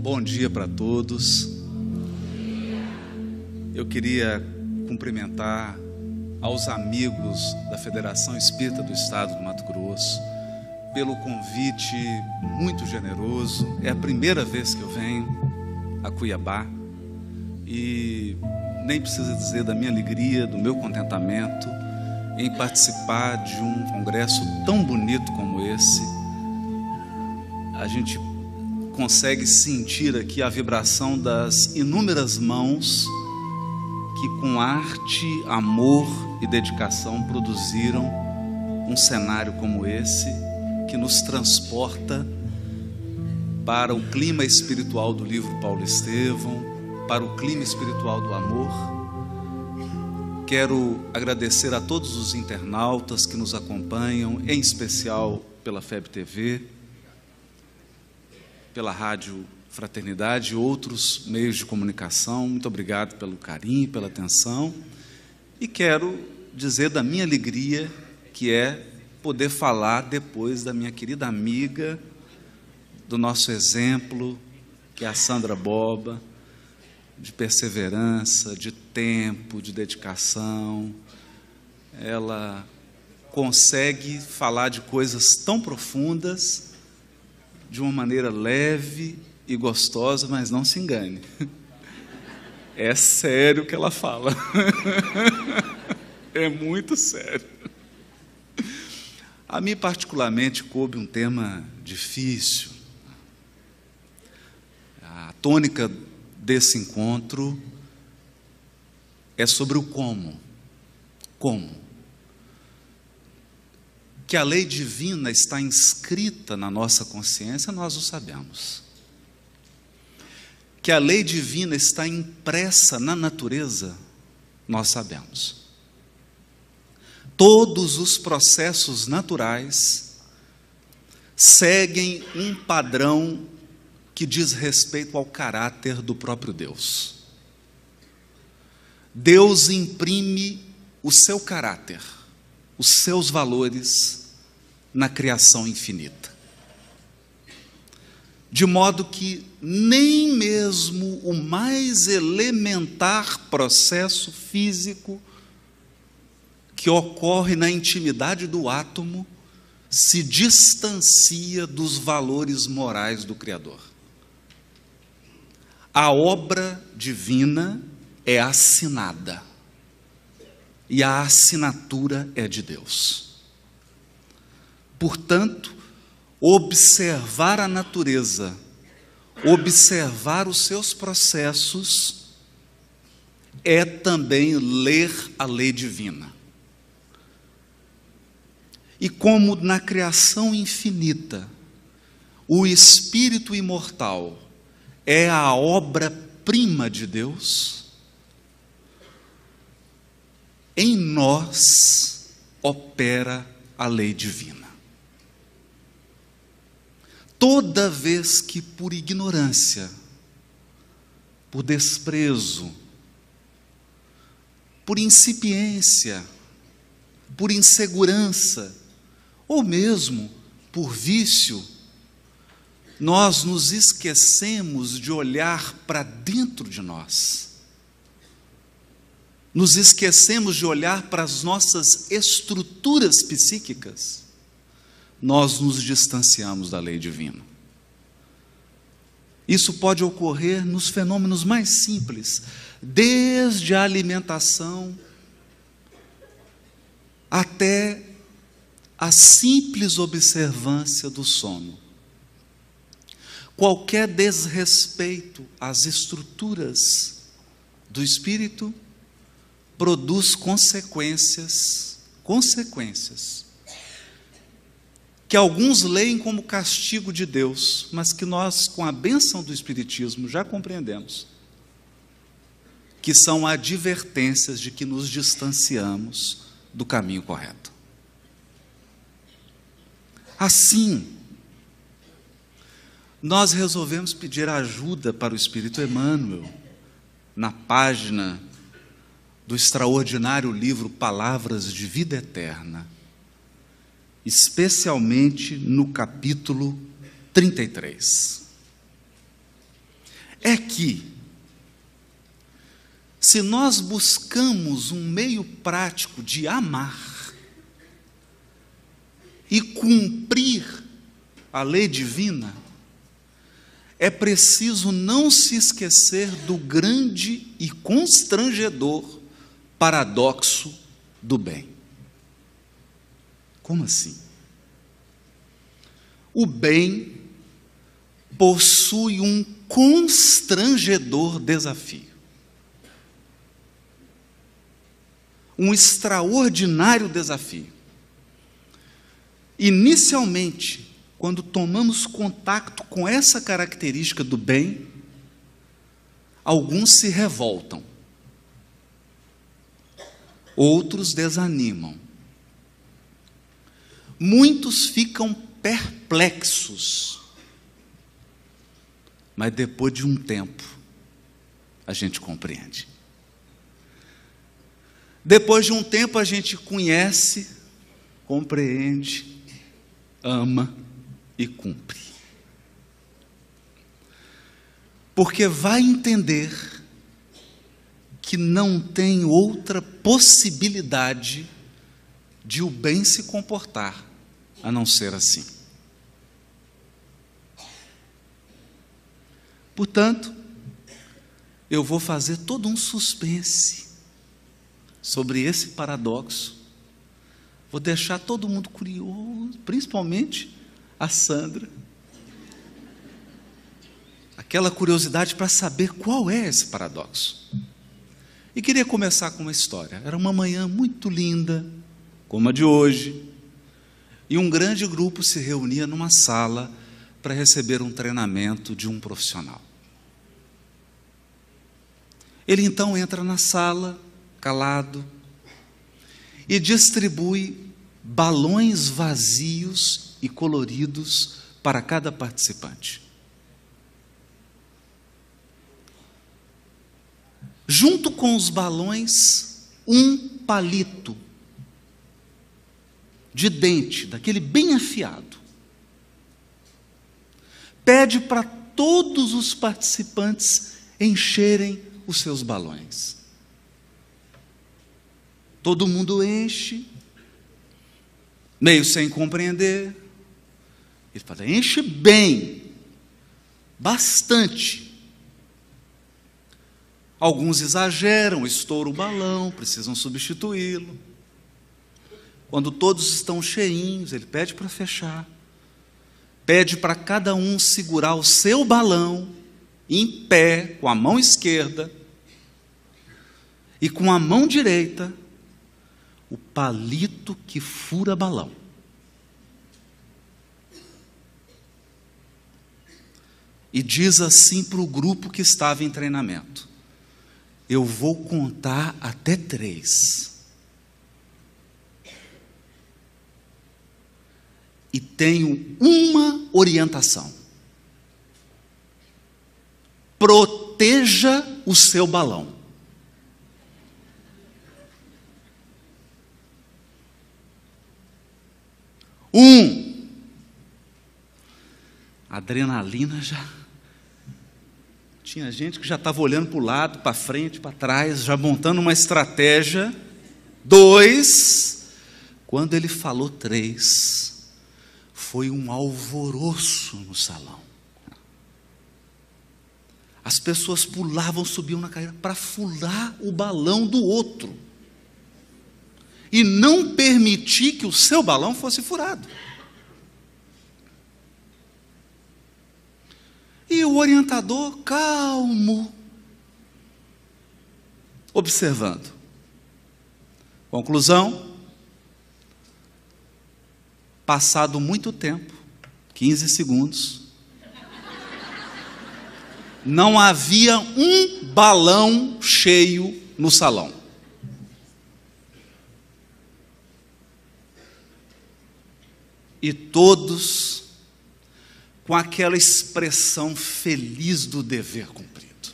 Bom dia para todos. Eu queria cumprimentar aos amigos da Federação Espírita do Estado do Mato Grosso pelo convite muito generoso. É a primeira vez que eu venho a Cuiabá e nem preciso dizer da minha alegria, do meu contentamento em participar de um congresso tão bonito como esse. A gente consegue sentir aqui a vibração das inúmeras mãos que com arte, amor e dedicação produziram um cenário como esse, que nos transporta para o clima espiritual do livro Paulo Estevão, para o clima espiritual do amor. Quero agradecer a todos os internautas que nos acompanham, em especial pela FEB TV, pela Rádio Fraternidade e outros meios de comunicação. Muito obrigado pelo carinho, pela atenção. E quero dizer da minha alegria, que é poder falar depois da minha querida amiga, do nosso exemplo, que é a Sandra Boba, de perseverança, de tempo, de dedicação. Ela consegue falar de coisas tão profundas de uma maneira leve e gostosa, mas não se engane. É sério o que ela fala. É muito sério. A mim, particularmente, coube um tema difícil. A tônica desse encontro é sobre o como. Como? Que a lei divina está inscrita na nossa consciência, nós o sabemos. Que a lei divina está impressa na natureza, nós sabemos. Todos os processos naturais seguem um padrão que diz respeito ao caráter do próprio Deus. Deus imprime o seu caráter, os seus valores na criação infinita. De modo que nem mesmo o mais elementar processo físico que ocorre na intimidade do átomo se distancia dos valores morais do Criador. A obra divina é assinada e a assinatura é de Deus. Portanto, observar a natureza, observar os seus processos, é também ler a lei divina. E como na criação infinita, o Espírito imortal é a obra-prima de Deus, em nós opera a lei divina. Toda vez que por ignorância, por desprezo, por incipiência, por insegurança, ou mesmo por vício, nós nos esquecemos de olhar para dentro de nós. Nos esquecemos de olhar para as nossas estruturas psíquicas. Nós nos distanciamos da lei divina. Isso pode ocorrer nos fenômenos mais simples, desde a alimentação até a simples observância do sono. Qualquer desrespeito às estruturas do espírito produz consequências que alguns leem como castigo de Deus, mas que nós, com a bênção do Espiritismo, já compreendemos, que são advertências de que nos distanciamos do caminho correto. Assim, nós resolvemos pedir ajuda para o Espírito Emmanuel, na página do extraordinário livro Palavras de Vida Eterna, especialmente no capítulo 33. é que, se nós buscamos um meio prático de amar e cumprir a lei divina, é preciso não se esquecer do grande e constrangedor paradoxo do bem. Como assim? O bem possui um constrangedor desafio. Um extraordinário desafio. Inicialmente, quando tomamos contato com essa característica do bem, alguns se revoltam, outros desanimam, muitos ficam perplexos, mas depois de um tempo, a gente compreende. Depois de um tempo, a gente conhece, compreende, ama e cumpre. Porque vai entender que não tem outra possibilidade de o bem se comportar a não ser assim. Portanto, eu vou fazer todo um suspense sobre esse paradoxo. Vou deixar todo mundo curioso, principalmente a Sandra. Aquela curiosidade para saber qual é esse paradoxo. E queria começar com uma história. Era uma manhã muito linda, como a de hoje, e um grande grupo se reunia numa sala para receber um treinamento de um profissional. Ele então entra na sala, calado, e distribui balões vazios e coloridos para cada participante. Junto com os balões, um palito de dente, daquele bem afiado. Pede para todos os participantes encherem os seus balões. Todo mundo enche, meio sem compreender. Ele fala: enche bem, bastante. Alguns exageram, estouram o balão, precisam substituí-lo. Quando todos estão cheinhos, ele pede para fechar. Pede para cada um segurar o seu balão em pé, com a mão esquerda, e com a mão direita, o palito que fura balão. E diz assim para o grupo que estava em treinamento: eu vou contar até 3. E tenho uma orientação: proteja o seu balão. A adrenalina já... Tinha gente que já estava olhando para o lado, para frente, para trás, já montando uma estratégia. 2, quando ele falou 3, foi um alvoroço no salão. As pessoas pulavam, subiam na cadeira para furar o balão do outro e não permitir que o seu balão fosse furado. E o orientador, calmo, observando. Conclusão: passado muito tempo, 15 segundos, não havia um balão cheio no salão. E todos com aquela expressão feliz do dever cumprido.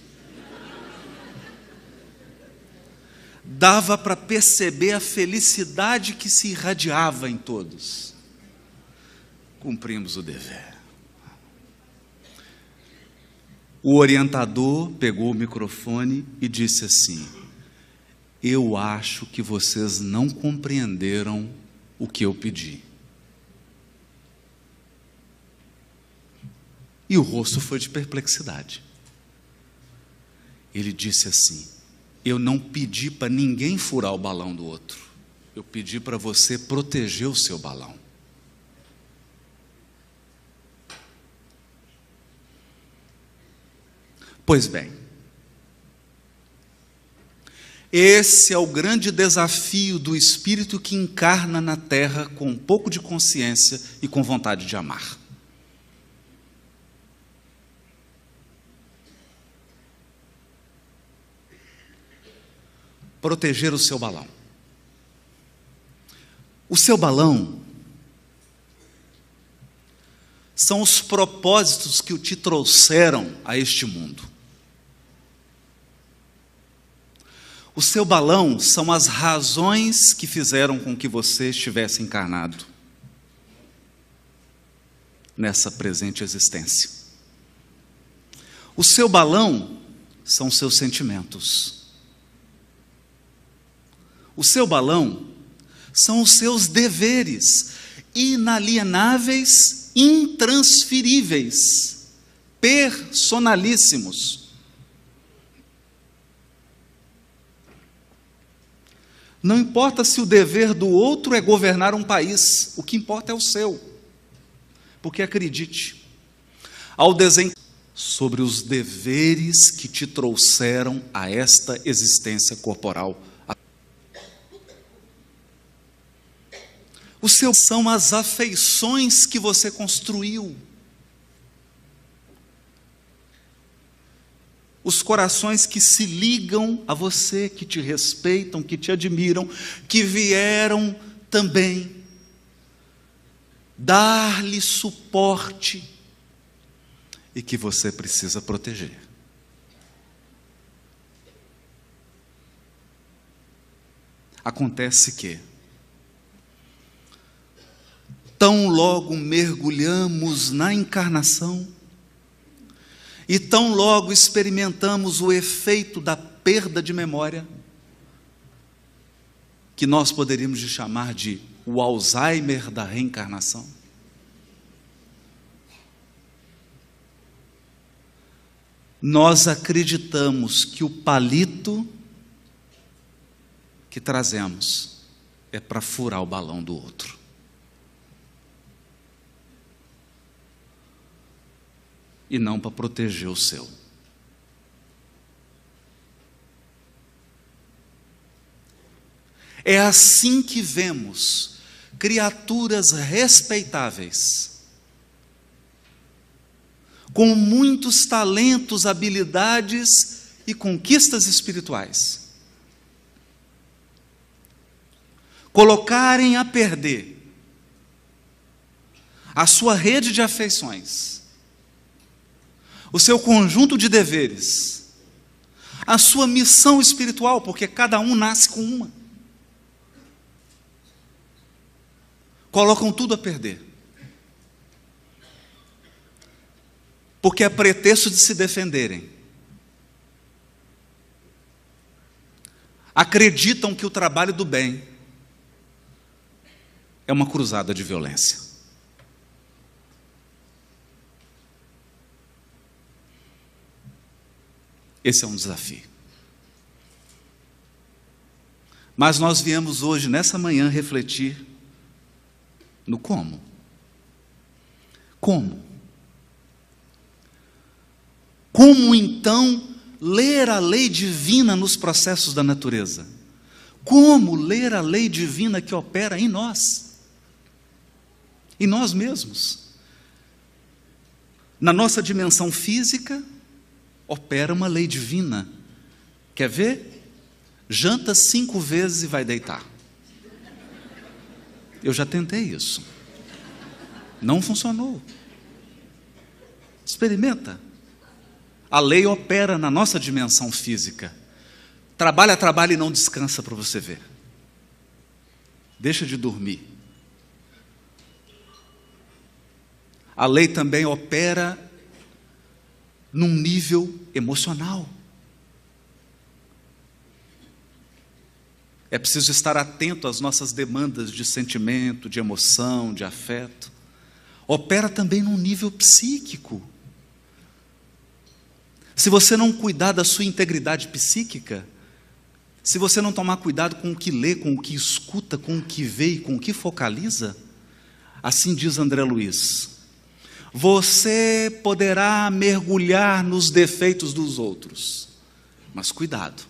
Dava para perceber a felicidade que se irradiava em todos. Cumprimos o dever. O orientador pegou o microfone e disse assim: eu acho que vocês não compreenderam o que eu pedi. E o rosto foi de perplexidade. Ele disse assim: eu não pedi para ninguém furar o balão do outro. Eu pedi para você proteger o seu balão. Pois bem, esse é o grande desafio do espírito que encarna na terra com um pouco de consciência e com vontade de amar. Proteger o seu balão. O seu balão são os propósitos que te trouxeram a este mundo. O seu balão são as razões que fizeram com que você estivesse encarnado nessa presente existência. O seu balão são seus sentimentos. O seu balão são os seus deveres inalienáveis, intransferíveis, personalíssimos. Não importa se o dever do outro é governar um país, o que importa é o seu. Porque acredite, ao desenhar sobre os deveres que te trouxeram a esta existência corporal, os seus são as afeições que você construiu. Os corações que se ligam a você, que te respeitam, que te admiram, que vieram também dar-lhe suporte e que você precisa proteger. Acontece que, tão logo mergulhamos na encarnação, e tão logo experimentamos o efeito da perda de memória, que nós poderíamos chamar de o Alzheimer da reencarnação. Nós acreditamos que o palito que trazemos é para furar o balão do outro. E não para proteger o seu. É assim que vemos criaturas respeitáveis, com muitos talentos, habilidades e conquistas espirituais, colocarem a perder a sua rede de afeições, o seu conjunto de deveres, a sua missão espiritual, porque cada um nasce com uma. Colocam tudo a perder. Porque é pretexto de se defenderem. Acreditam que o trabalho do bem é uma cruzada de violência. Esse é um desafio. Mas nós viemos hoje, nessa manhã, refletir no como. Como? Como então ler a lei divina nos processos da natureza? Como ler a lei divina que opera em nós mesmos? Na nossa dimensão física, opera uma lei divina. Quer ver? Janta 5 vezes e vai deitar. Eu já tentei isso. Não funcionou. Experimenta. A lei opera na nossa dimensão física. Trabalha, trabalha e não descansa para você ver. Deixa de dormir. A lei também opera num nível emocional. É preciso estar atento às nossas demandas de sentimento, de emoção, de afeto. Opera também num nível psíquico. Se você não cuidar da sua integridade psíquica, se você não tomar cuidado com o que lê, com o que escuta, com o que vê e com o que focaliza, assim diz André Luiz, você poderá mergulhar nos defeitos dos outros, mas cuidado,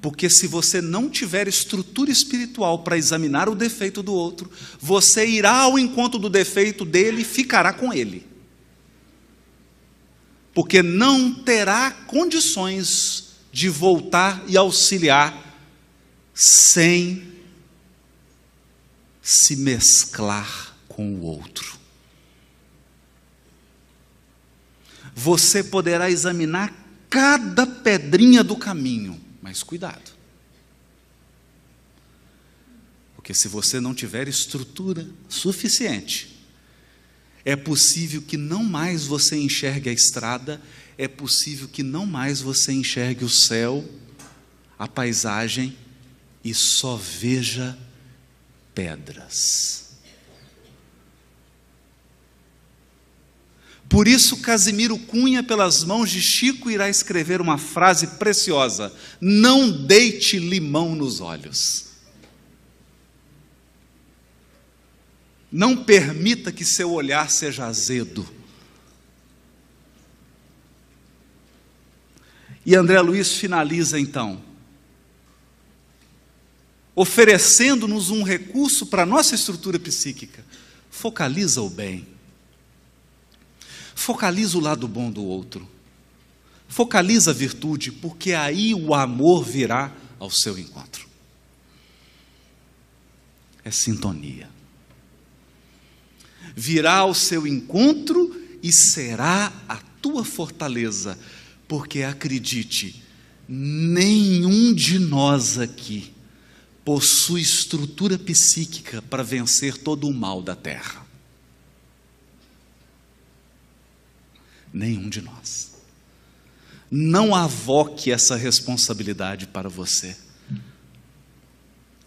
porque se você não tiver estrutura espiritual para examinar o defeito do outro, você irá ao encontro do defeito dele e ficará com ele, porque não terá condições de voltar e auxiliar sem se mesclar com o outro. Você poderá examinar cada pedrinha do caminho, mas cuidado, porque se você não tiver estrutura suficiente, é possível que não mais você enxergue a estrada, é possível que não mais você enxergue o céu, a paisagem, e só veja pedras. Por isso, Casimiro Cunha, pelas mãos de Chico, irá escrever uma frase preciosa: não deite limão nos olhos. Não permita que seu olhar seja azedo. E André Luiz finaliza então, oferecendo-nos um recurso para a nossa estrutura psíquica. Focaliza o bem. Focaliza o lado bom do outro. Focaliza a virtude, porque aí o amor virá ao seu encontro. É sintonia. Virá ao seu encontro e será a tua fortaleza, porque acredite, nenhum de nós aqui possui estrutura psíquica para vencer todo o mal da terra. Nenhum de nós. Não avoque essa responsabilidade para você.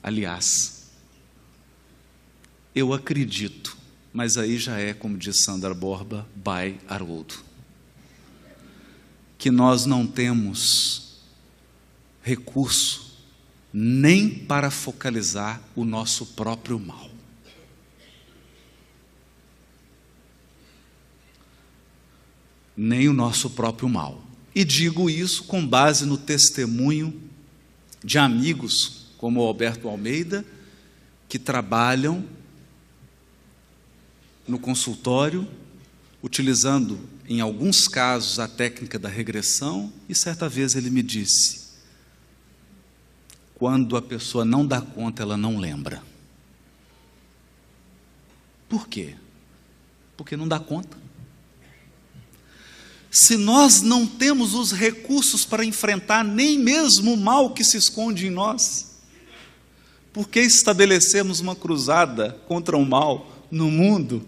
Aliás, eu acredito, mas aí já é, como diz Sandra Borba, by Haroldo, que nós não temos recurso nem para focalizar o nosso próprio mal. Nem o nosso próprio mal. E digo isso com base no testemunho de amigos como o Alberto Almeida, que trabalham no consultório, utilizando, em alguns casos, a técnica da regressão, e certa vez ele me disse: quando a pessoa não dá conta, ela não lembra. Por quê? Porque não dá conta. Se nós não temos os recursos para enfrentar nem mesmo o mal que se esconde em nós, por que estabelecemos uma cruzada contra o mal no mundo?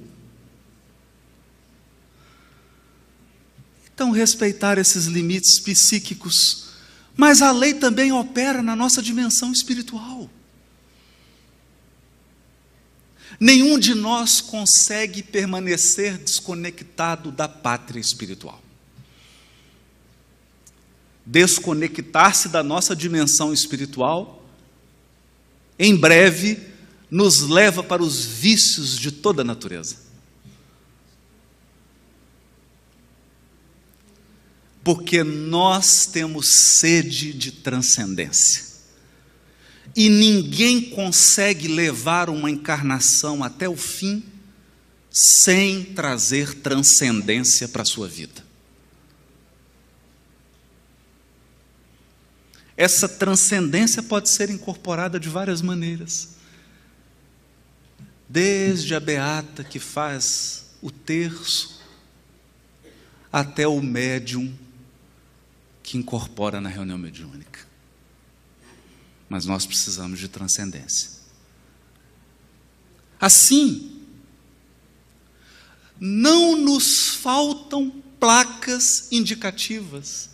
Então, respeitar esses limites psíquicos, mas a lei também opera na nossa dimensão espiritual. Nenhum de nós consegue permanecer desconectado da pátria espiritual. Desconectar-se da nossa dimensão espiritual, em breve, nos leva para os vícios de toda a natureza. Porque nós temos sede de transcendência. E ninguém consegue levar uma encarnação até o fim sem trazer transcendência para a sua vida. Essa transcendência pode ser incorporada de várias maneiras. Desde a beata que faz o terço, até o médium que incorpora na reunião mediúnica. Mas nós precisamos de transcendência. Assim, não nos faltam placas indicativas.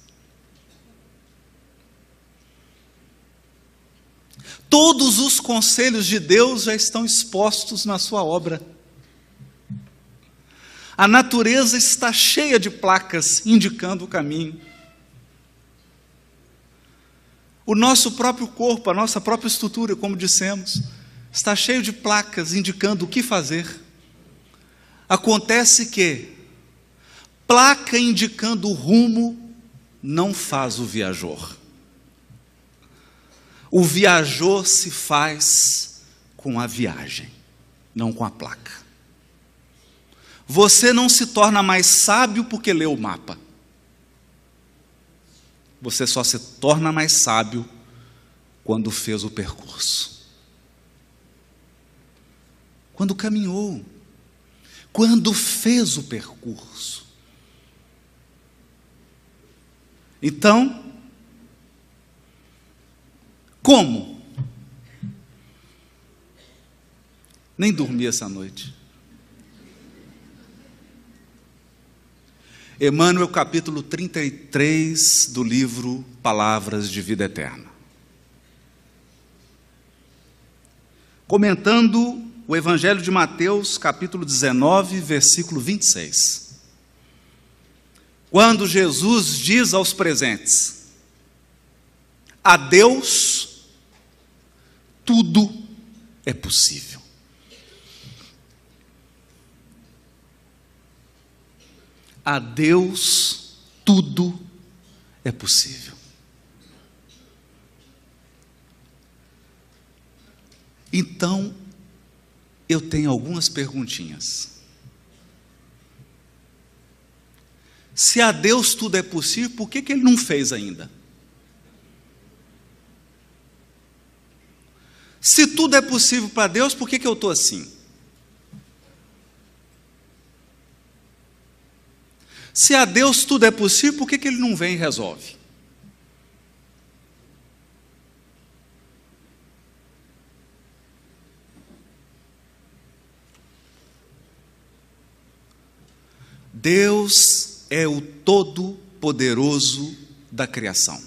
Todos os conselhos de Deus já estão expostos na sua obra. A natureza está cheia de placas indicando o caminho. O nosso próprio corpo, a nossa própria estrutura, como dissemos, está cheio de placas indicando o que fazer. Acontece que placa indicando o rumo não faz o viajor. O viajor se faz com a viagem, não com a placa. Você não se torna mais sábio porque lê o mapa. Você só se torna mais sábio quando fez o percurso. Quando caminhou. Quando fez o percurso. Então, como? Nem dormi essa noite. Emmanuel, capítulo 33 do livro Palavras de Vida Eterna. Comentando o Evangelho de Mateus, capítulo 19, versículo 26. Quando Jesus diz aos presentes: a Deus tudo é possível. A Deus tudo é possível. Então, eu tenho algumas perguntinhas. Se a Deus tudo é possível, por que Ele não fez ainda? Se tudo é possível para Deus, por que eu estou assim? Se a Deus tudo é possível, por que Ele não vem e resolve? Deus é o Todo-Poderoso da criação.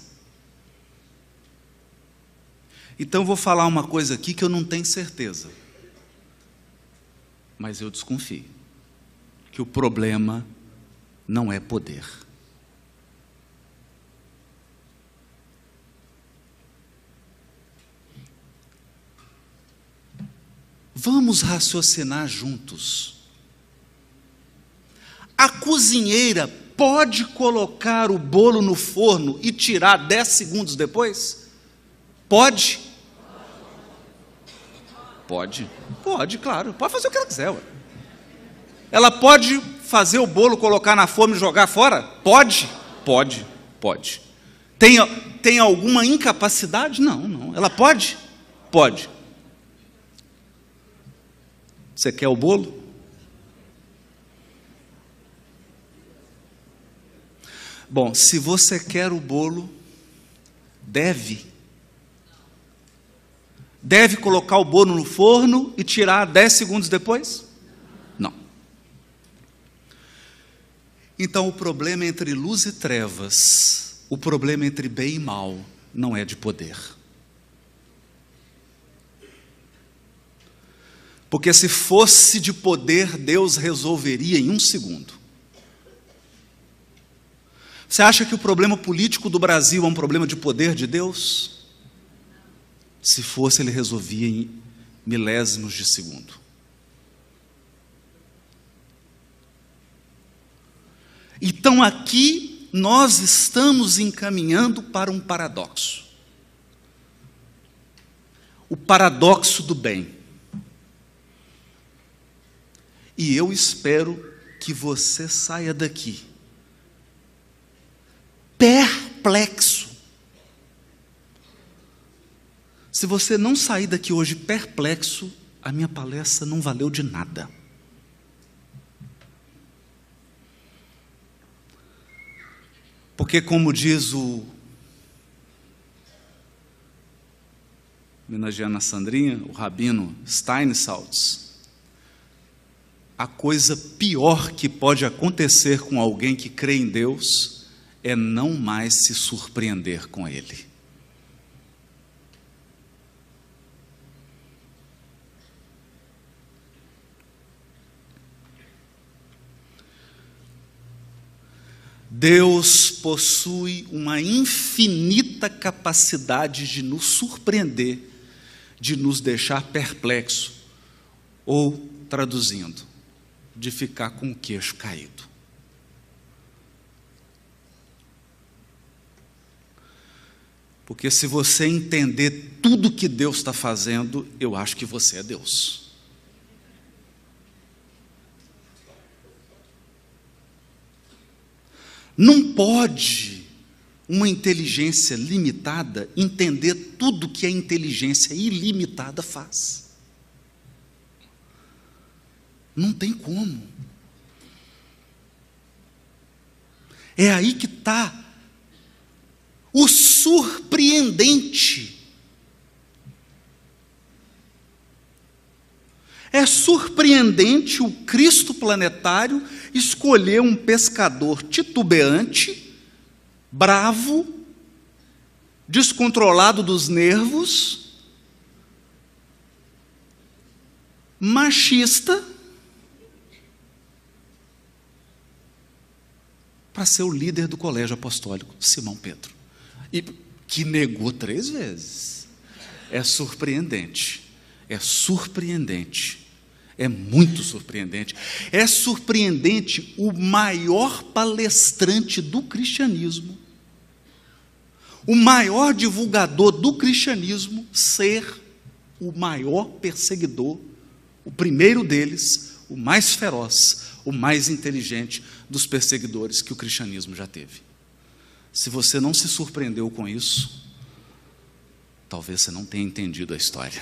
Então vou falar uma coisa aqui que eu não tenho certeza, mas eu desconfio, que o problema não é poder. Vamos raciocinar juntos. A cozinheira pode colocar o bolo no forno e tirar 10 segundos depois? Pode? Pode. Pode, claro. Pode fazer o que ela quiser. Ué. Ela pode fazer o bolo, colocar na forma e jogar fora? Pode? Pode. Pode. Tem alguma incapacidade? Não, não. Ela pode? Pode. Você quer o bolo? Bom, se você quer o bolo, deve colocar o bolo no forno e tirar 10 segundos depois? Não. Então o problema entre luz e trevas, o problema entre bem e mal, não é de poder. Porque se fosse de poder, Deus resolveria em 1 segundo. Você acha que o problema político do Brasil é um problema de poder de Deus? Se fosse, Ele resolvia em milésimos de segundo. Então aqui nós estamos encaminhando para um paradoxo. O paradoxo do bem. E eu espero que você saia daqui perplexo. Se você não sair daqui hoje perplexo, a minha palestra não valeu de nada. Porque, como diz homenageando a Sandrinha, o rabino Steinsaltz, a coisa pior que pode acontecer com alguém que crê em Deus é não mais se surpreender com Ele. Deus possui uma infinita capacidade de nos surpreender, de nos deixar perplexo, ou, traduzindo, de ficar com o queixo caído. Porque se você entender tudo que Deus está fazendo, eu acho que você é Deus. Não pode uma inteligência limitada entender tudo que a inteligência ilimitada faz. Não tem como. É aí que está o surpreendente. É surpreendente o Cristo planetário escolher um pescador titubeante, bravo, descontrolado dos nervos, machista, para ser o líder do colégio apostólico, Simão Pedro. E que negou 3 vezes. É surpreendente. É surpreendente. É muito surpreendente. É surpreendente o maior palestrante do cristianismo, o maior divulgador do cristianismo, ser o maior perseguidor, o primeiro deles, o mais feroz, o mais inteligente dos perseguidores que o cristianismo já teve. Se você não se surpreendeu com isso, talvez você não tenha entendido a história.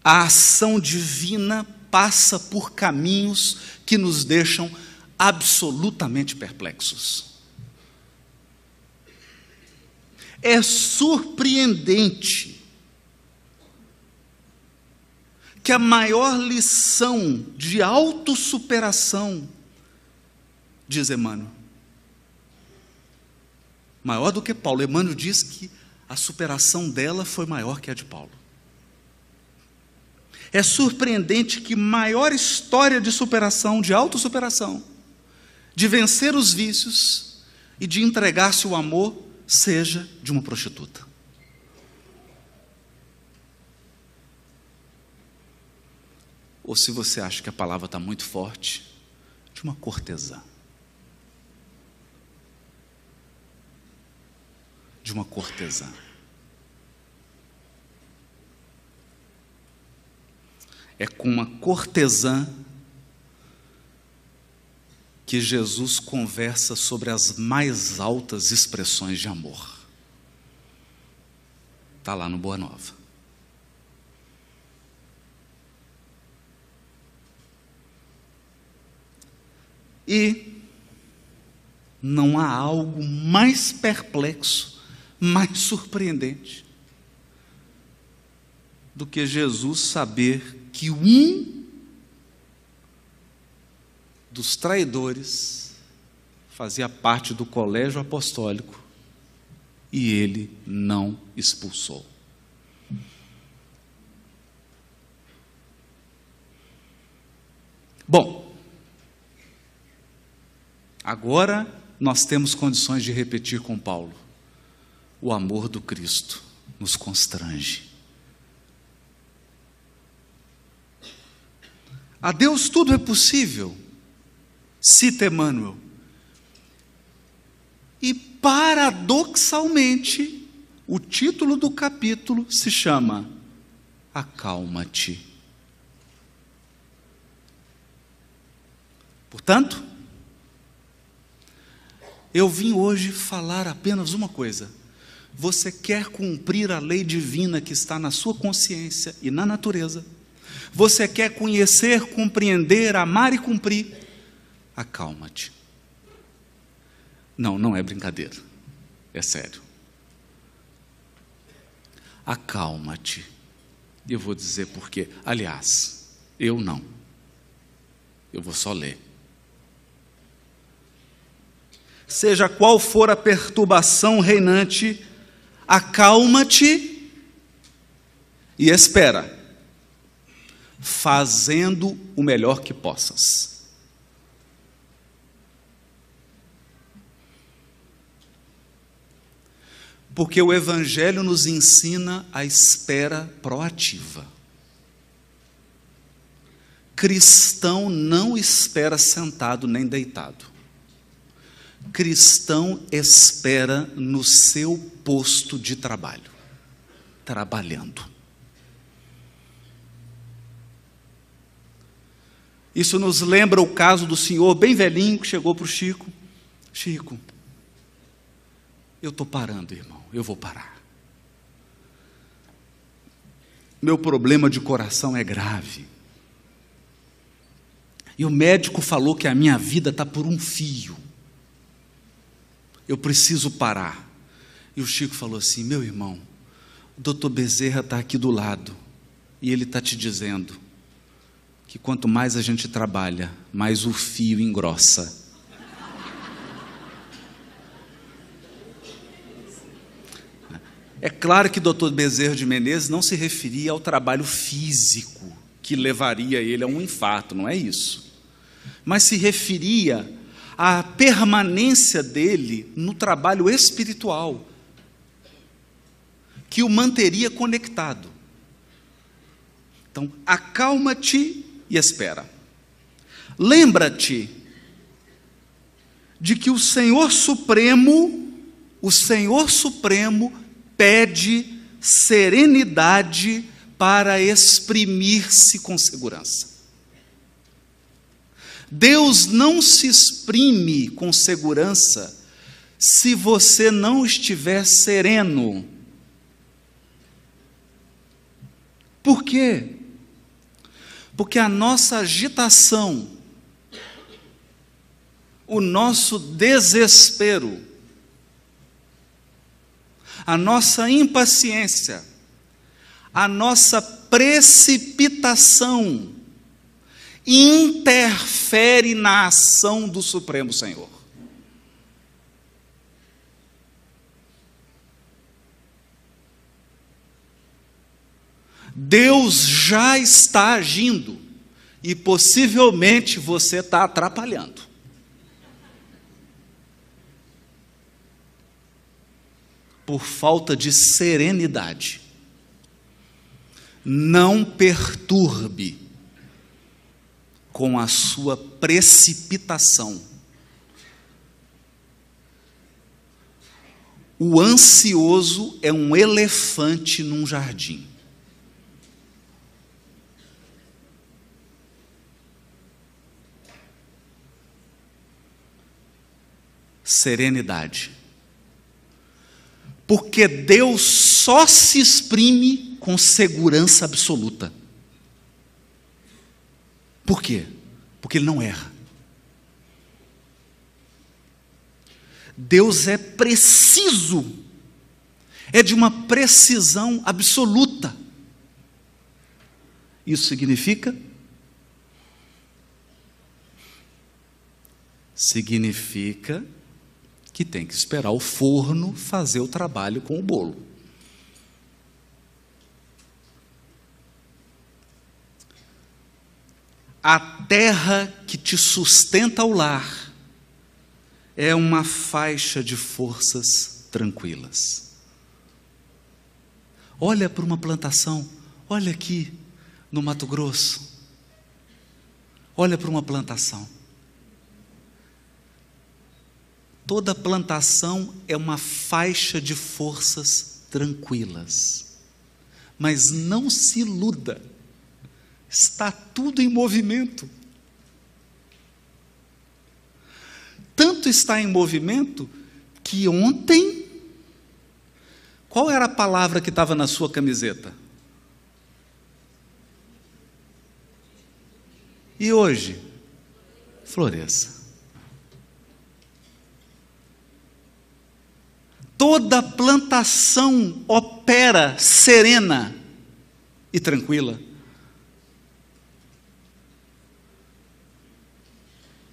A ação divina passa por caminhos que nos deixam absolutamente perplexos. É surpreendente que a maior lição de autossuperação, diz Emmanuel, maior do que Paulo. Emmanuel diz que a superação dela foi maior que a de Paulo. É surpreendente que maior história de superação, de autossuperação, de vencer os vícios e de entregar-se o amor, seja de uma prostituta. Ou, se você acha que a palavra está muito forte, de uma cortesã. De uma cortesã. É com uma cortesã que Jesus conversa sobre as mais altas expressões de amor. Está lá no Boa Nova. E não há algo mais perplexo, mais surpreendente, do que Jesus saber que um dos traidores fazia parte do colégio apostólico e ele não expulsou. Bom, agora nós temos condições de repetir com Paulo: o amor do Cristo nos constrange. A Deus tudo é possível, cita Emmanuel. E, paradoxalmente, o título do capítulo se chama Acalma-te. Portanto, eu vim hoje falar apenas uma coisa: você quer cumprir a lei divina que está na sua consciência e na natureza? Você quer conhecer, compreender, amar e cumprir? Acalma-te. Não é brincadeira, é sério. acalma-te. E eu vou dizer por quê. Aliás, eu não. Eu vou só ler. Seja qual for a perturbação reinante, acalma-te e espera, fazendo o melhor que possas. Porque o Evangelho nos ensina a espera proativa. Cristão não espera sentado nem deitado. Cristão espera no seu posto de trabalho, trabalhando. Isso nos lembra o caso do senhor bem velhinho que chegou para o Chico. Chico, eu estou parando, irmão, eu vou parar. Meu problema de coração é grave. E o médico falou que a minha vida está por um fio. Eu preciso parar. E o Chico falou assim: meu irmão, o doutor Bezerra está aqui do lado, e ele está te dizendo que quanto mais a gente trabalha, mais o fio engrossa. É claro que o doutor Bezerra de Menezes não se referia ao trabalho físico que levaria ele a um infarto, não é isso. Mas se referia à permanência dele no trabalho espiritual, que o manteria conectado. Então, acalma-te e espera. Lembra-te de que o Senhor Supremo pede serenidade para exprimir-se com segurança. Deus não se exprime com segurança se você não estiver sereno. Por quê? Porque a nossa agitação, o nosso desespero, a nossa impaciência, a nossa precipitação interfere na ação do Supremo Senhor. Deus já está agindo e possivelmente você está atrapalhando. Por falta de serenidade. Não perturbe com a sua precipitação. O ansioso é um elefante num jardim. Serenidade. Porque Deus só se exprime com segurança absoluta. Por quê? Porque Ele não erra. Deus é preciso, é de uma precisão absoluta. Isso significa? Significa que tem que esperar o forno fazer o trabalho com o bolo. A terra que te sustenta o lar é uma faixa de forças tranquilas. Olha para uma plantação, olha aqui no Mato Grosso, olha para uma plantação. Toda plantação é uma faixa de forças tranquilas. Mas não se iluda, está tudo em movimento. Tanto está em movimento que ontem, qual era a palavra que estava na sua camiseta? E hoje? Floresça. toda plantação opera serena e tranquila.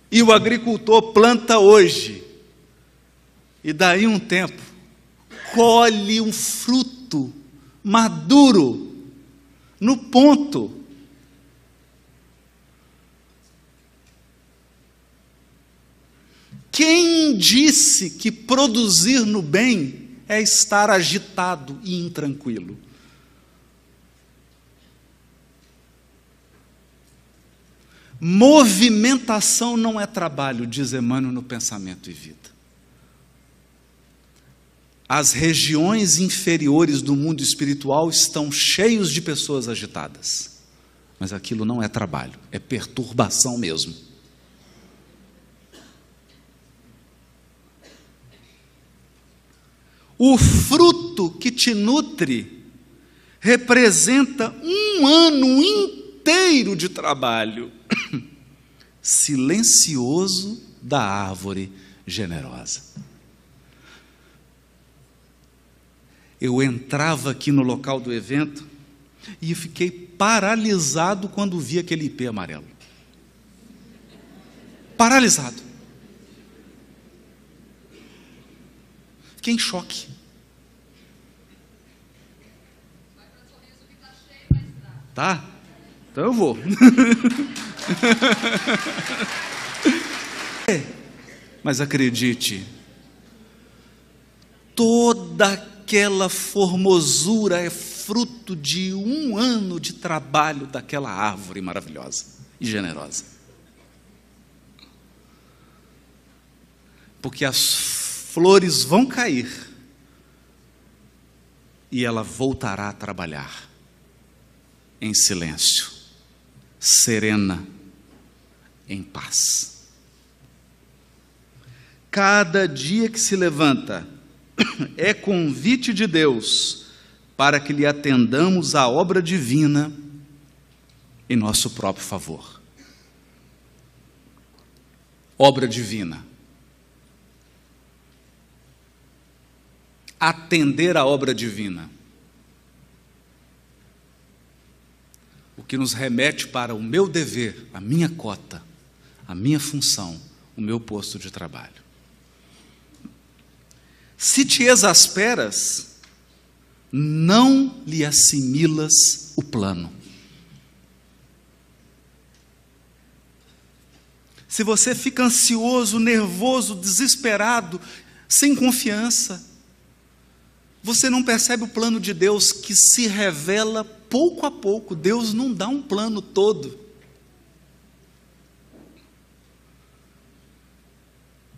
E o agricultor planta hoje, e daí um tempo, colhe um fruto maduro, no ponto. Quem disse que produzir no bem é estar agitado e intranquilo? Movimentação não é trabalho, diz Emmanuel no Pensamento e Vida. As regiões inferiores do mundo espiritual estão cheios de pessoas agitadas, mas aquilo não é trabalho, é perturbação mesmo. O fruto que te nutre representa um ano inteiro de trabalho silencioso da árvore generosa. Eu entrava aqui no local do evento e fiquei paralisado quando vi aquele ipê amarelo. Paralisado. Fiquei em choque. Tá? Então eu vou. Mas acredite, toda aquela formosura é fruto de um ano de trabalho daquela árvore maravilhosa e generosa. Porque as flores vão cair e ela voltará a trabalhar em silêncio, serena, em paz. Cada dia que se levanta é convite de Deus para que lhe atendamos à obra divina em nosso próprio favor. Obra divina. Atender à obra divina. O que nos remete para o meu dever, a minha cota, a minha função, o meu posto de trabalho. Se te exasperas, não lhe assimilas o plano. Se você fica ansioso, nervoso, desesperado, sem confiança, você não percebe o plano de Deus que se revela pouco a pouco. Deus não dá um plano todo.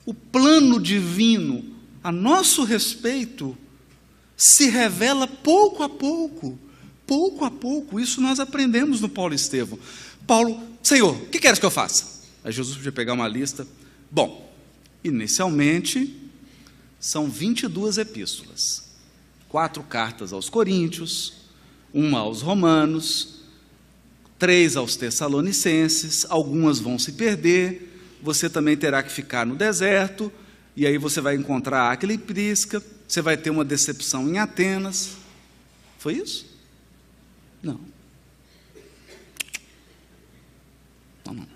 O plano divino a nosso respeito se revela pouco a pouco. Pouco a pouco. Isso nós aprendemos no Paulo Estevão. Paulo, Senhor, o que queres que eu faça? Aí Jesus podia pegar uma lista. Bom, inicialmente são 22 epístolas. 4 cartas aos Coríntios, 1 aos Romanos, 3 aos Tessalonicenses, algumas vão se perder, você também terá que ficar no deserto, e aí você vai encontrar Áquila e Prisca, você vai ter uma decepção em Atenas. Foi isso? Não. Não.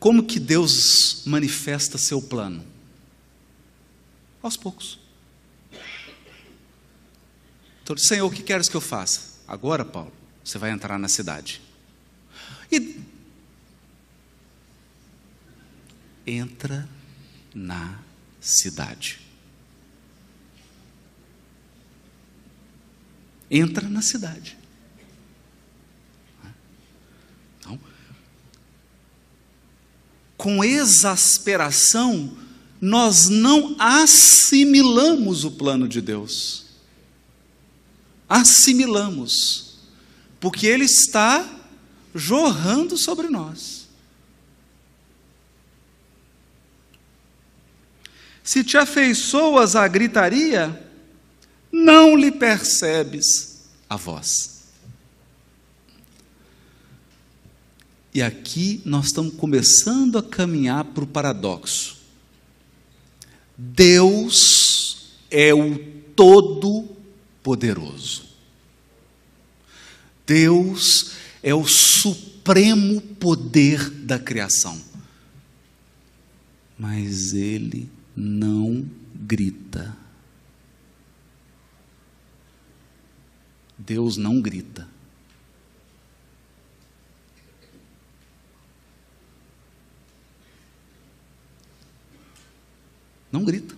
Como que Deus manifesta seu plano? Aos poucos. Então, Senhor, o que queres que eu faça? Agora, Paulo, você vai entrar na cidade. E entra na cidade. Entra na cidade. Então, com exasperação, nós não assimilamos o plano de Deus. Assimilamos, porque Ele está jorrando sobre nós. Se te afeiçoas à gritaria, não lhe percebes a voz. E aqui nós estamos começando a caminhar para o paradoxo. Deus é o Todo-Poderoso. Deus é o supremo poder da criação. Mas Ele não grita. Deus não grita. Não grita.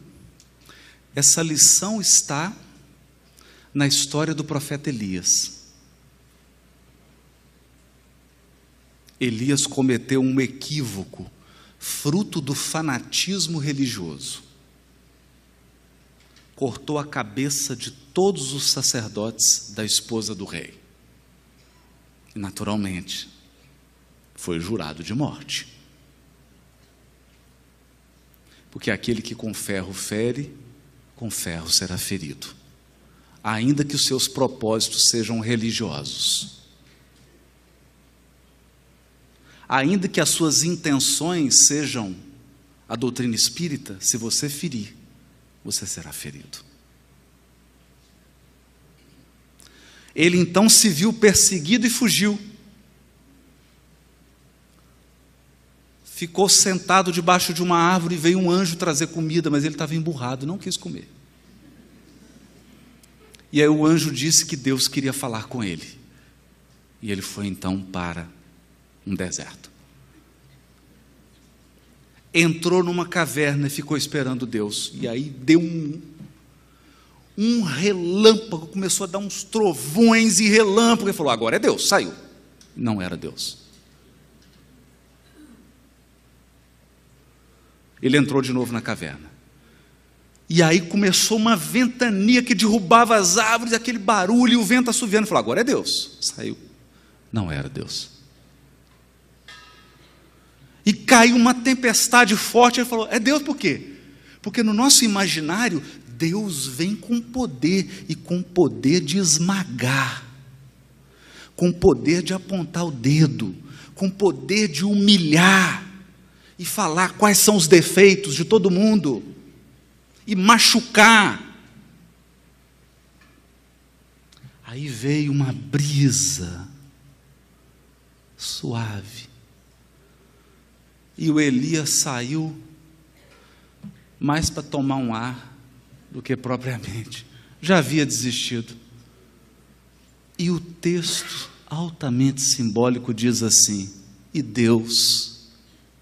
Essa lição está na história do profeta Elias. Elias cometeu um equívoco, fruto do fanatismo religioso. Cortou a cabeça de todos os sacerdotes da esposa do rei. E, naturalmente, foi jurado de morte. Porque aquele que com ferro fere, com ferro será ferido. Ainda que os seus propósitos sejam religiosos. Ainda que as suas intenções sejam a doutrina espírita, se você ferir, você será ferido. Ele então se viu perseguido e fugiu. Ficou sentado debaixo de uma árvore e veio um anjo trazer comida, mas ele estava emburrado, não quis comer. E aí o anjo disse que Deus queria falar com ele. E ele foi então para um deserto. Entrou numa caverna e ficou esperando Deus. E aí deu um relâmpago, começou a dar uns trovões e relâmpagos. Ele falou, agora é Deus, saiu. Não era Deus. Ele entrou de novo na caverna. E aí começou uma ventania que derrubava as árvores, aquele barulho, e o vento assoviando. Ele falou, agora é Deus. Saiu. Não era Deus. E caiu uma tempestade forte. Ele falou, é Deus por quê? Porque no nosso imaginário, Deus vem com poder, e com poder de esmagar, com poder de apontar o dedo, com poder de humilhar, e falar quais são os defeitos de todo mundo, e machucar. Aí veio uma brisa suave, e o Elias saiu mais para tomar um ar do que propriamente, já havia desistido. E o texto altamente simbólico diz assim, e Deus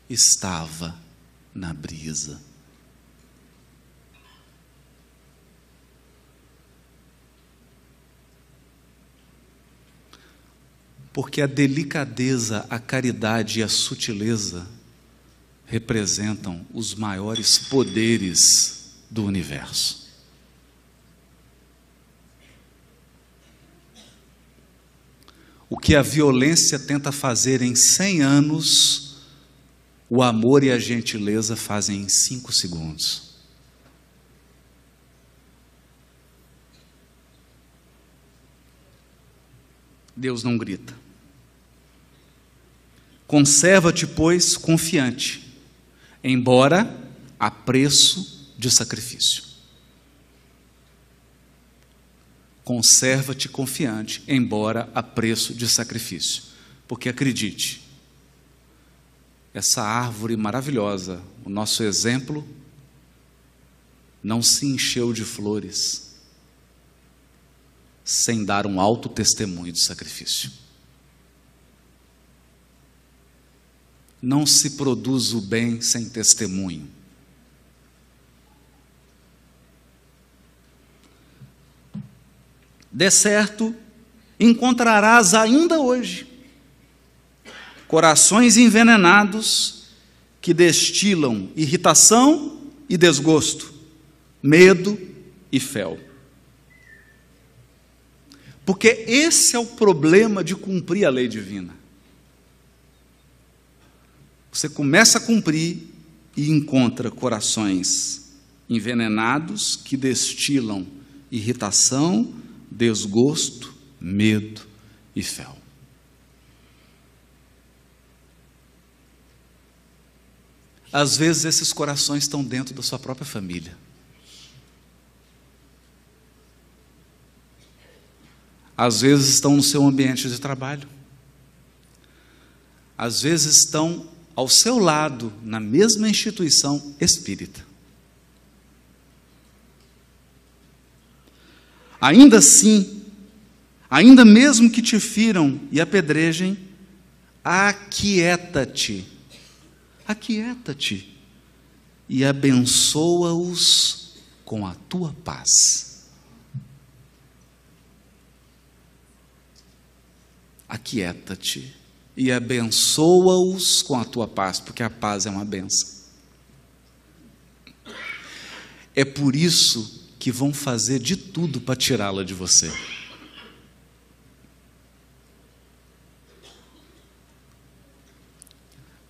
estava na brisa. Porque a delicadeza, a caridade e a sutileza representam os maiores poderes do universo. O que a violência tenta fazer em 100 anos, o amor e a gentileza fazem em 5 segundos. Deus não grita. Conserva-te, pois, confiante, embora a preço de sacrifício. Conserva-te confiante, embora a preço de sacrifício. Porque acredite, essa árvore maravilhosa, o nosso exemplo, não se encheu de flores sem dar um alto testemunho de sacrifício. Não se produz o bem sem testemunho. De certo, encontrarás ainda hoje corações envenenados que destilam irritação e desgosto, medo e fel. Porque esse é o problema de cumprir a lei divina. Você começa a cumprir e encontra corações envenenados que destilam irritação, desgosto, medo e fel. Às vezes esses corações estão dentro da sua própria família. Às vezes estão no seu ambiente de trabalho. Às vezes estão ao seu lado, na mesma instituição espírita. Ainda assim, ainda mesmo que te firam e apedrejem, aquieta-te. Aquieta-te e abençoa-os com a tua paz. Aquieta-te e abençoa-os com a tua paz, porque a paz é uma bênção. É por isso que vão fazer de tudo para tirá-la de você.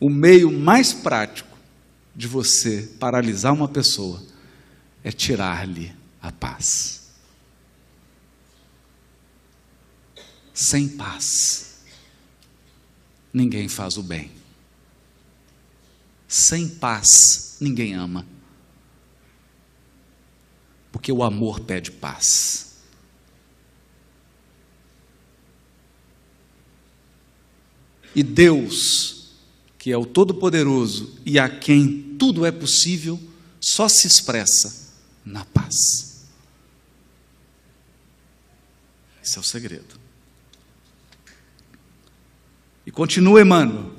O meio mais prático de você paralisar uma pessoa é tirar-lhe a paz. Sem paz, ninguém faz o bem. Sem paz, ninguém ama. Porque o amor pede paz. E Deus, que é o Todo-Poderoso e a quem tudo é possível, só se expressa na paz. Esse é o segredo. E continua Emmanuel.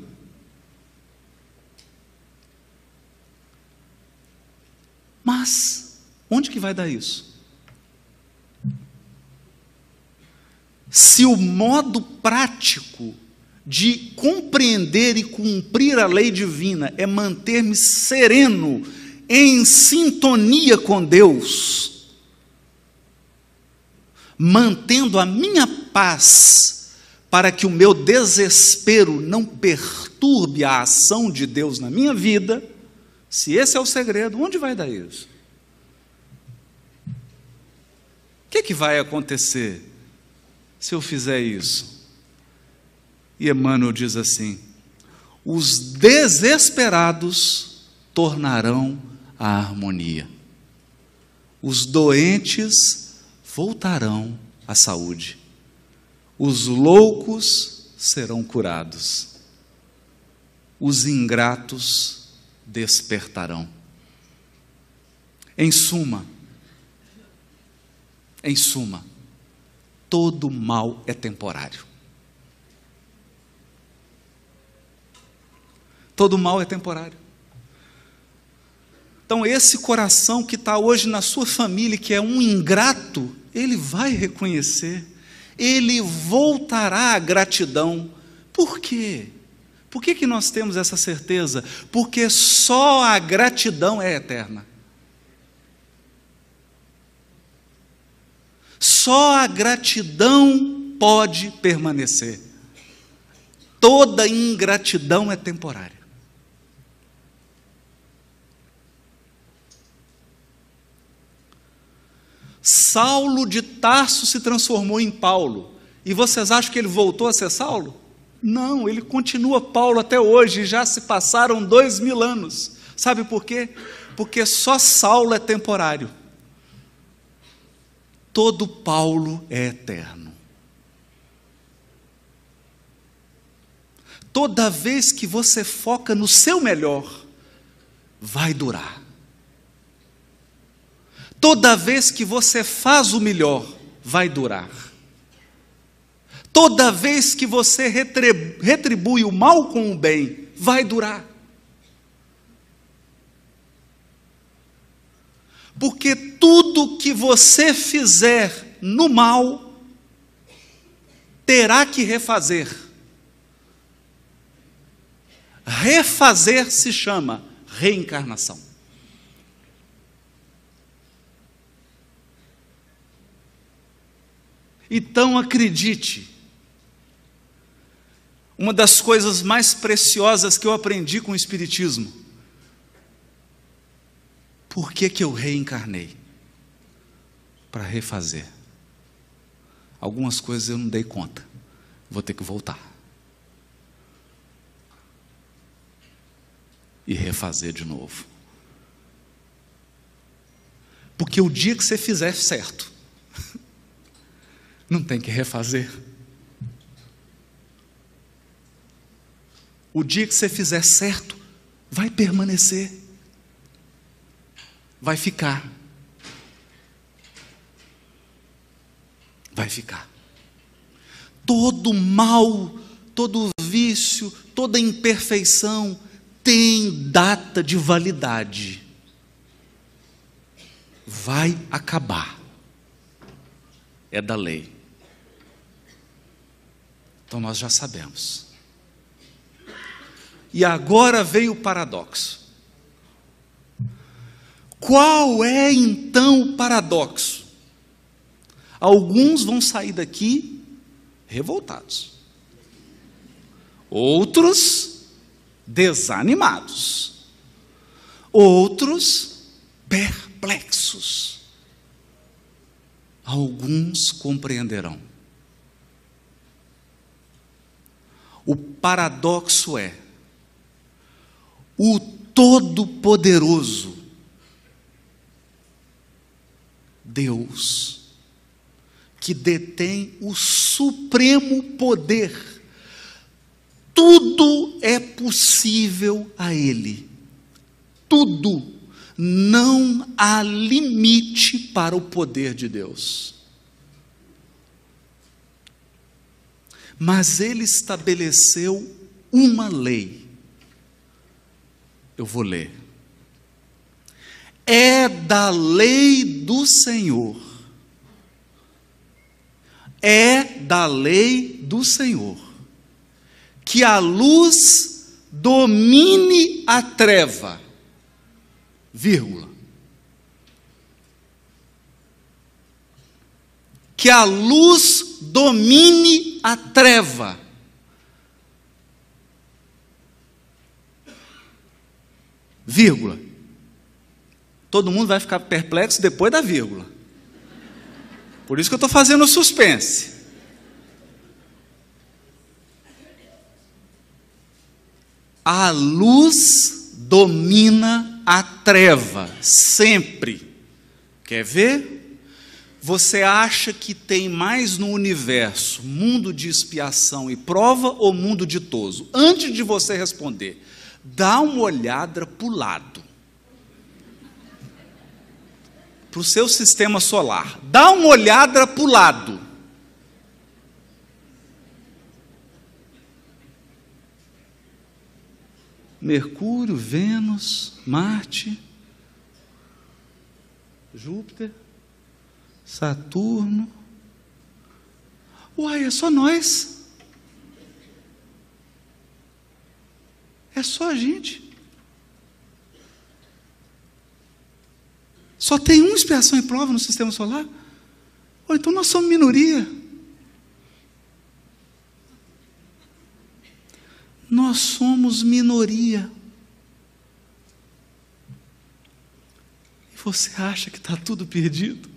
Mas, onde que vai dar isso? Se o modo prático de compreender e cumprir a lei divina é manter-me sereno, em sintonia com Deus, mantendo a minha paz, para que o meu desespero não perturbe a ação de Deus na minha vida, se esse é o segredo, onde vai dar isso? O que vai acontecer se eu fizer isso? E Emmanuel diz assim: os desesperados tornarão a harmonia, os doentes voltarão à saúde, os loucos serão curados, os ingratos despertarão. Em suma, todo mal é temporário. Todo mal é temporário. Então esse coração que está hoje na sua família, que é um ingrato, ele vai reconhecer, ele voltará à gratidão. Por quê? Por que nós temos essa certeza? Porque só a gratidão é eterna. Só a gratidão pode permanecer. Toda ingratidão é temporária. Saulo de Tarso se transformou em Paulo. E vocês acham que ele voltou a ser Saulo? Não, ele continua Paulo até hoje, já se passaram 2000 anos. Sabe por quê? Porque só Saulo é temporário. Todo Paulo é eterno. Toda vez que você foca no seu melhor, vai durar. Toda vez que você faz o melhor, vai durar. Toda vez que você retribui o mal com o bem, vai durar. Porque tudo que você fizer no mal, terá que refazer. Refazer se chama reencarnação. Então acredite, uma das coisas mais preciosas que eu aprendi com o Espiritismo, por que eu reencarnei? Para refazer. Algumas coisas eu não dei conta, vou ter que voltar. e refazer de novo. Porque o dia que você fizer certo, não tem que refazer. O dia que você fizer certo, vai permanecer, vai ficar. Vai ficar. Todo mal, todo vício, toda imperfeição tem data de validade. Vai acabar. É da lei. Então nós já sabemos. E agora veio o paradoxo. Qual é então o paradoxo? Alguns vão sair daqui revoltados, outros desanimados, outros perplexos. Alguns compreenderão. O paradoxo é: o Todo-Poderoso Deus, que detém o supremo poder, tudo é possível a Ele, tudo, não há limite para o poder de Deus. Mas Ele estabeleceu uma lei. Eu vou ler. É da lei do Senhor. É da lei do Senhor que a luz domine a treva, vírgula. Que a luz domine a treva. Vírgula. Todo mundo vai ficar perplexo depois da vírgula. Por isso que eu estou fazendo o suspense. A luz domina a treva, sempre. Quer ver? Você acha que tem mais no universo mundo de expiação e prova ou mundo ditoso? Antes de você responder, dá uma olhada para o lado. Para o seu sistema solar. Dá uma olhada para o lado. Mercúrio, Vênus, Marte, Júpiter, Saturno. Uai, é só nós. É só a gente. Só tem uma expiação e prova no sistema solar? Ou então nós somos minoria. Nós somos minoria. E você acha que está tudo perdido?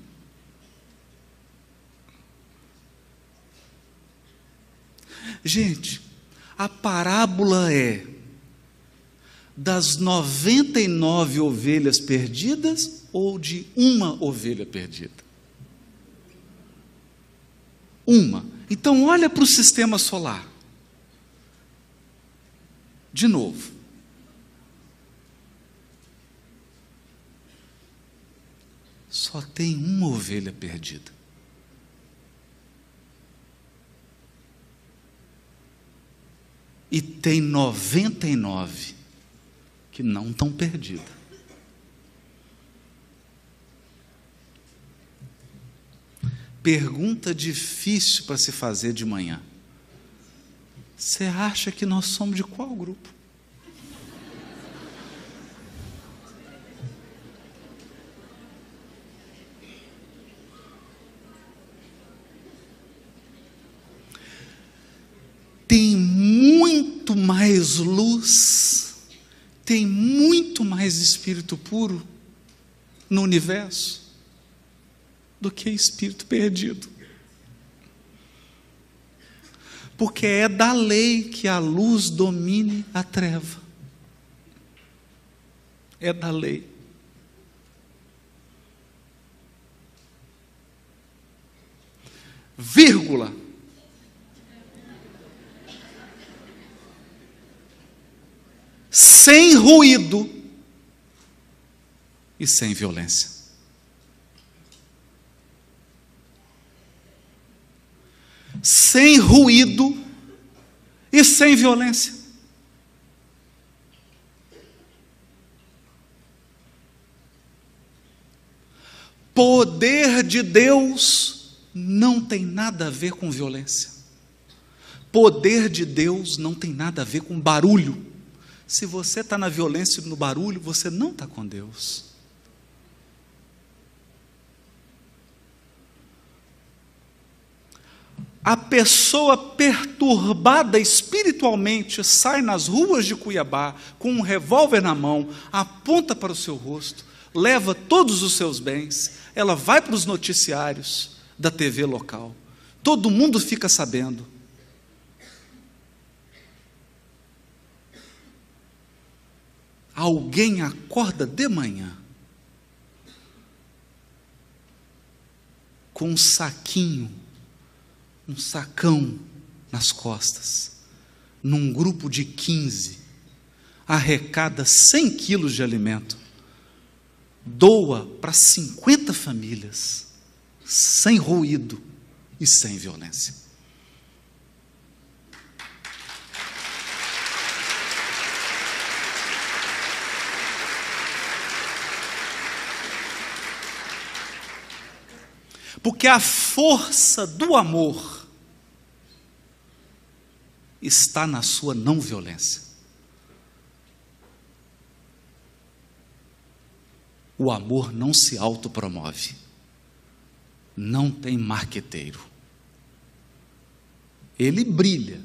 Gente, a parábola é das 99 ovelhas perdidas ou de uma ovelha perdida? Uma. Então olha para o sistema solar. De novo. Só tem uma ovelha perdida. E tem 99 que não estão perdidas. Pergunta difícil para se fazer de manhã. Você acha que nós somos de qual grupo? Tem muito mais luz, tem muito mais espírito puro no universo do que espírito perdido. Porque é da lei que a luz domine a treva. é da lei. Vírgula. Sem ruído e sem violência. Sem ruído e sem violência. Poder de Deus não tem nada a ver com violência. Poder de Deus não tem nada a ver com barulho. Se você está na violência e no barulho, você não está com Deus. A pessoa perturbada espiritualmente sai nas ruas de Cuiabá com um revólver na mão, aponta para o seu rosto, leva todos os seus bens, ela vai para os noticiários da TV local, todo mundo fica sabendo. Alguém acorda de manhã com um saquinho, um sacão nas costas, num grupo de 15, arrecada 100 quilos de alimento, doa para 50 famílias, sem ruído e sem violência. Porque a força do amor está na sua não violência. O amor não se autopromove, não tem marqueteiro. Ele brilha,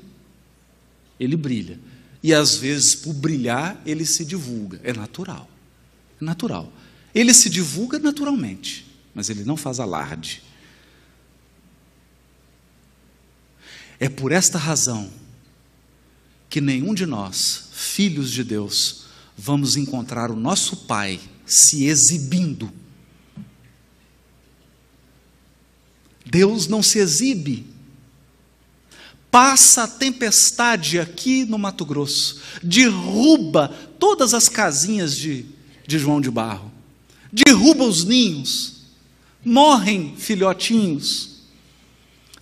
e às vezes por brilhar ele se divulga, é natural. Ele se divulga naturalmente, mas ele não faz alarde. É por esta razão que nenhum de nós, filhos de Deus, vamos encontrar o nosso Pai se exibindo. Deus não se exibe. Passa a tempestade aqui no Mato Grosso, derruba todas as casinhas de João de Barro, derruba os ninhos, morrem filhotinhos,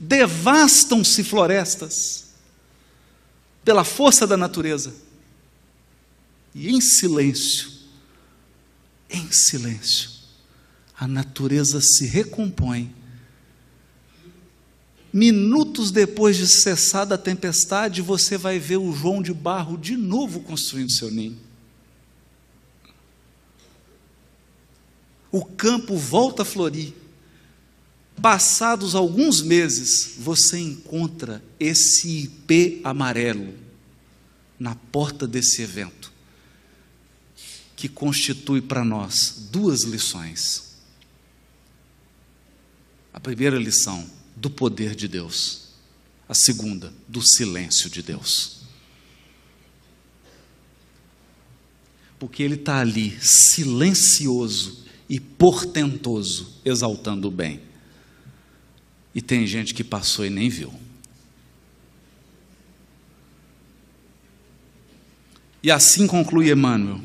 devastam-se florestas pela força da natureza, e em silêncio, a natureza se recompõe. Minutos depois de cessar a tempestade, você vai ver o João de Barro de novo construindo seu ninho. O campo volta a florir. Passados alguns meses, você encontra esse ipê amarelo na porta desse evento, que constitui para nós duas lições. A primeira lição, do poder de Deus. A segunda, do silêncio de Deus. Porque Ele está ali, silencioso e portentoso, exaltando o bem. E tem gente que passou e nem viu. E assim conclui Emmanuel.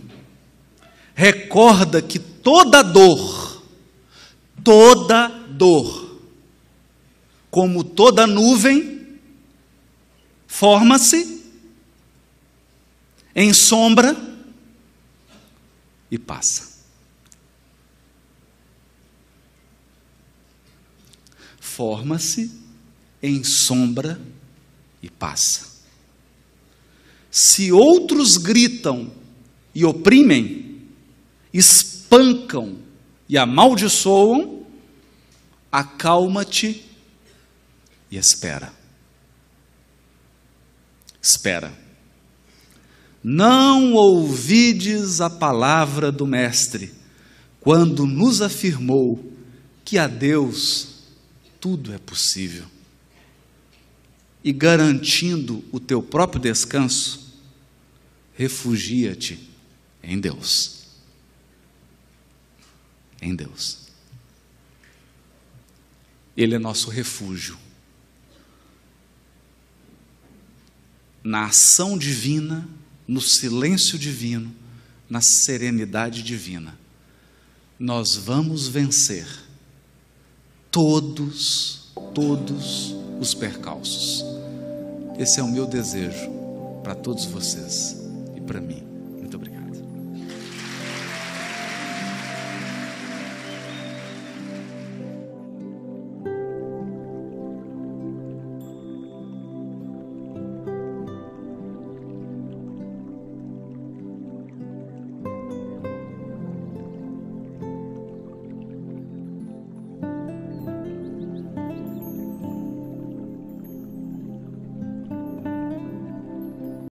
Recorda que toda dor, como toda nuvem, forma-se em sombra e passa. Forma-se em sombra e passa. Se outros gritam e oprimem, espancam e amaldiçoam, acalma-te e espera. Espera. Não ouvides a palavra do Mestre, quando nos afirmou que a Deus tudo é possível. E garantindo o teu próprio descanso, refugia-te em Deus. em Deus. Ele é nosso refúgio. Na ação divina, no silêncio divino, na serenidade divina, nós vamos vencer todos os percalços. Esse é o meu desejo para todos vocês e para mim.